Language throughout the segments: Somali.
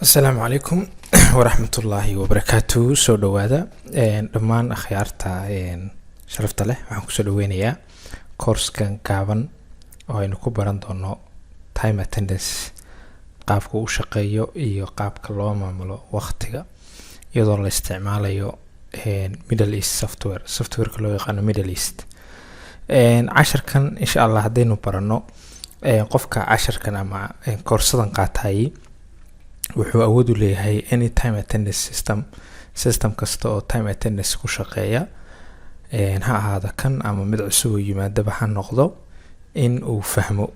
السلام عليكم ورحمة الله وبركاته. سو دوادا دمان أخيارتا شرفت له waxaan kusoo dhaweynayaa koorskan gaaban oo aynu ku baran doono time attendance, qaabka uu shaqeeyo iyo qaabka loo maamulo waqtiga iyadoo la isticmaalayo Middle East software loo yaqaano Middle East. casharkan insha Allah hadaynu barano qofka casharkan ama koorsadan qaatay wuxuu awood u leeyahay any time attendance system kasta oo time attendance ku shaqeeya ha ahaada kan ama mid cusub oo yimaadaba ha noqdo in uu fahmo,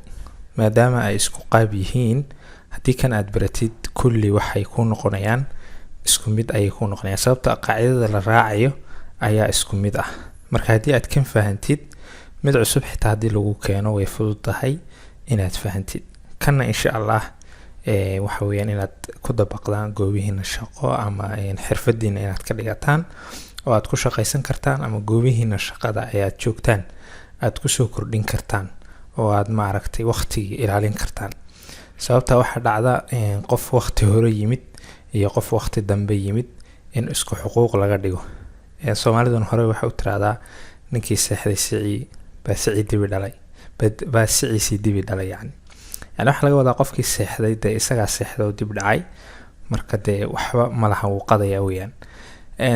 maadaama ay isku qaab yihiin. haddii kan aad baratid kulli waxay ku noqonayaan isku mid ayay ku noqonayaan sababta qaacidada la raacayo ayaa isku mid ah. marka haddii aad kan fahantid mid cusub xitaa haddii lagu keeno way fududahay inaad fahantid. kana insha Allah waxa weeyaan inaad ku dabaqdaan goobihiina shaqo ama xirfadiina inaad ka dhigataan oo aad ku shaqaysan kartaan ama goobihiina shaqada ayaad joogtaan aad ku soo kordhin kartaan oo aad maaragtay waqtiga ilaalin kartaan. sababta waxa dhacda qof waqti hore yimid iyo qof waqti dambe yimid in isku xuquuq laga dhigo. Soomaalidan hore waxa uu tiraahdaa ninkii seexday sicii dibi dhalay yani waxa laga wadaa qofkii seexday de isaga seexdo dib dhacay marka de waxba malaha uu qadaya weeyaan.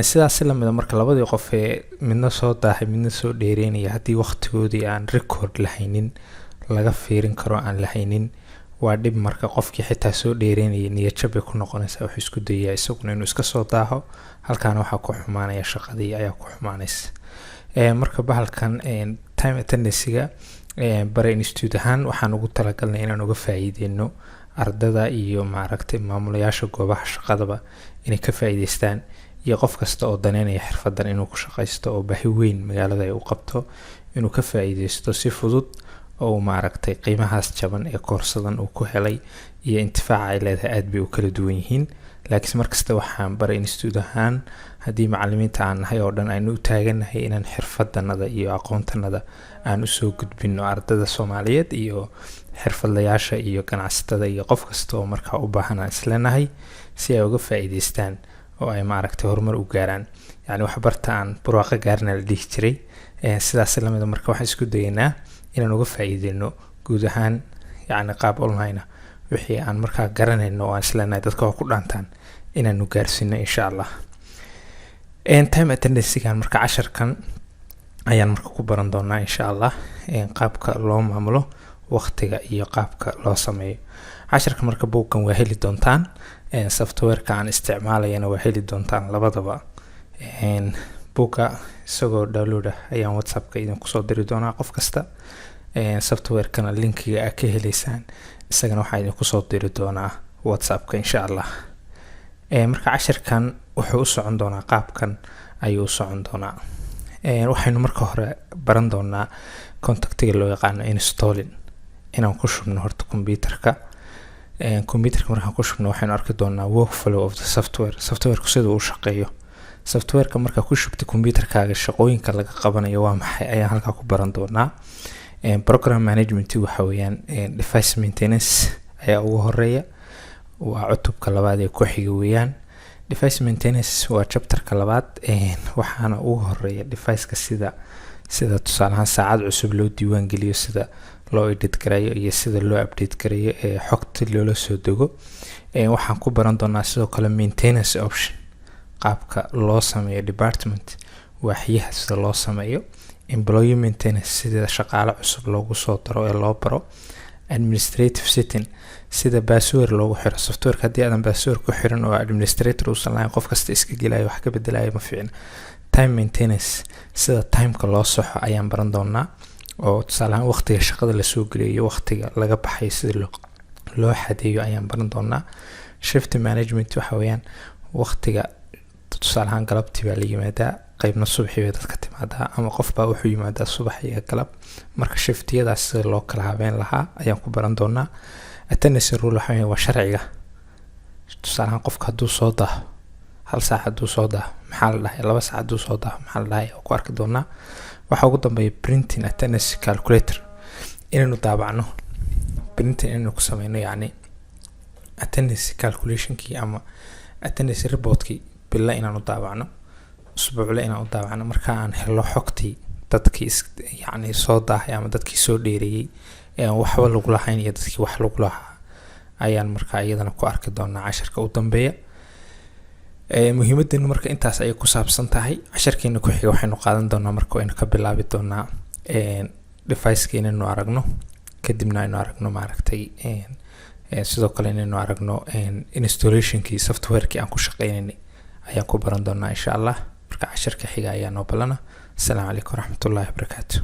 sidaas la mid marka labadii qof ee midna soo daahay midna soo dheereynaya haddii waqtigoodii aan record lahaynin laga fiirin karo aan lahaynin waa dhib. marka qofkii xitaa soo dheereynaya niyad jab ku noqonaysa wuxuu isku dayaa isaguna inuu iska soo daaho halkaan waxa ku xumaanaya shaqadii ayaa ku xumaanaysa. marka bahalkan time attendance-ga bare institute ahaan waxaan ugu talagalnay inaan uga faa'iideyno ardada iyo maaragtay maamulayaasha goobaha shaqadaba inay ka faa'iideystaan iyo qof kasta oo daneynaya xirfadan inuu ku shaqaysto oo baahi weyn magaalada ay u qabto inuu ka faa'iideysto si fudud oo maaragtay qiimahaas jaban ee koorsadan uu ku helay iyo intifaaca ay leedahay aad bay u kala duwan yihiin. laakiin markasta waxaan bare institute ahaan haddii macallimiinta aan nahay oo dhan aynu u taaganahay inaan xirfadanada iyo aqoontanada aan u soo gudbino ardada Soomaaliyeed iyo xirfadlayaasha iyo ganacsatada iyo qof kasta oo markaa u baahan isleenahay si ay uga faa'iideystaan oo ay maaragtay horumar u gaaraan. yani wax bartaan burwaaqo gaarna la dhihi jiray. sidaas la mid marka waxaan isku dayaynaa inaan uga faa'iideyno guud ahaan yani qaab online wixii aan markaa garanayno oo aan isleenahay dadka ku dhaantaan inaanu gaarsiino insha Allah. time attendance-gan marka casharkan ayaan marka ku baran doonaa insha Allah qaabka loo maamulo waqtiga iyo qaabka loo sameeyo. casharka marka buuggan waa heli doontaan, software-ka aan isticmaalayana waa heli doontaan labadaba. buugga isagoo download ayaan WhatsApp-ka idinku soo diri doonaa qof kasta. software-kana linkiga aad ka helaysaan isagana waxaan idinku soo diri doonaa WhatsApp-ka insha Allah. marka casharkan wuxuu u socon doonaa qaabkan ayuu u socon doonaa. waxaynu marka hore baran doonaa contactiga loo yaqaano installing inaan ku shubno horta computerka. computerka markaan ku shubno waxaynu arki doonaa workflow of the software sida uu shaqeeyo. software-ka marka ku shubtay computerkaaga shaqooyinka laga qabanayo waa maxay ayaan halka ku baran doonaa. program management waxa weeyaan device maintenance ayaa ugu horeeya, waa cutubka labaad ee ku xiga weeyaan. device maintenance waa chapterka labaad waxaana ugu horeeya device-ka sida tusaale ahaan saacad cusub loo diiwaan geliyo, sida loo edit gareeyo iyo sida loo update gareeyo xogta loola soo dego. waxaan ku baran doonaa sidoo kale maintenance option, qaabka loo sameeyo department waaxyaha sida loo sameeyo. employee maintenance sida shaqaale cusub loogu soo daro ee loo baro. administrative setting sida password loogu xiro software haddii aadan password ku xiran oo administrator uusan lahayn qof kasta iska gelayo wax ka bedelayo ma fiicna. time maintenance sida timeka loo soxo ayaan baran doonaa oo tusaale ahaan waqtiga shaqada la soo geliyo waqtiga laga baxay sida loo xadeeyo ayaan baran doonaa. shift management waxa weeyaan waqtiga tusaale ahaan galabtii baa la yimaadaa qaybna subaxii bay dadka timaadaa ama qof baa wuxuu yimaadaa subax iyo galab. marka shiftiyadaas sida loo kala habeen lahaa ayaan ku baran doonaa. attendance rule waa sharciga. tusaale ahaan qofka hadduu soo daaho 1 saac hadduu soo daaho maxaa la dhahay, 2 saac hadduu soo daaho maxaa la dhahay ku arki doonaa. waxa ugu dambeeya printing attendance calculator inaynu daabacno printing inaynu ku sameyno yani attendance calculationkii ama attendance reportkii bila inaan u daabacno, usbuucle inaan u daabacno marka aan helo xogtii dadkii yacni soo daahay ama dadkii soo dheereeyay ee waxba lagu lahayn iyo dadkii wax lagu lahaa ayaan markaa iyadana ku arki doonaa casharka u dambeeya. muhiimaddan marka intaas ay ku saabsan tahay. casharkeena ku xiga waxaynu qaadan doonaa marka aynu ka bilaabi doonaa device-keena inuu aragno, kadibna aynu aragno maaragtay sidoo kale inaynu aragno installation-kii software-kii aan ku shaqeynaynay ayaan ku baran doonaa insha Allah. marka casharka xiga ayaa noo balana. Assalaamu calaykum waraxmatullaahi wabarakaatuh.